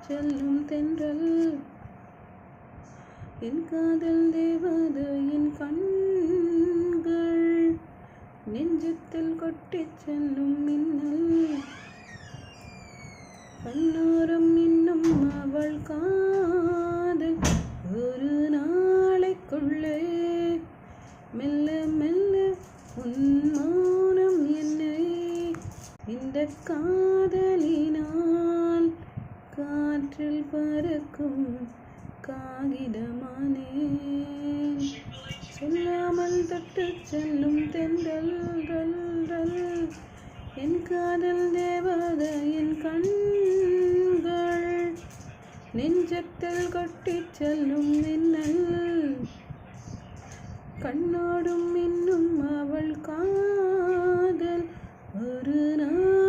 செல்லும் தென்றல் என் காதல் தேவதையின் கண்கள் நெஞ்சத்தில் கொட்டிச் செல்லும் மின்னல் கண்ணோரம் இன்னும் அவள் காதல் ஒரு நாளைக்குள்ளே மெல்ல மெல்ல உன் மௌனம் என்னை இந்த காதலினால் காற்றில் பறக்கும் காகிதமானேன் சொல்லாமல் தொட்டு செல்லும் தென்றல் என் காதல் தேவதையின் கண்கள் நெஞ்சத்தில் கொட்டிச் செல்லும் மின்னல் கண்ணோடும் இன்னும் அவள் காதல் ஒரு நாள்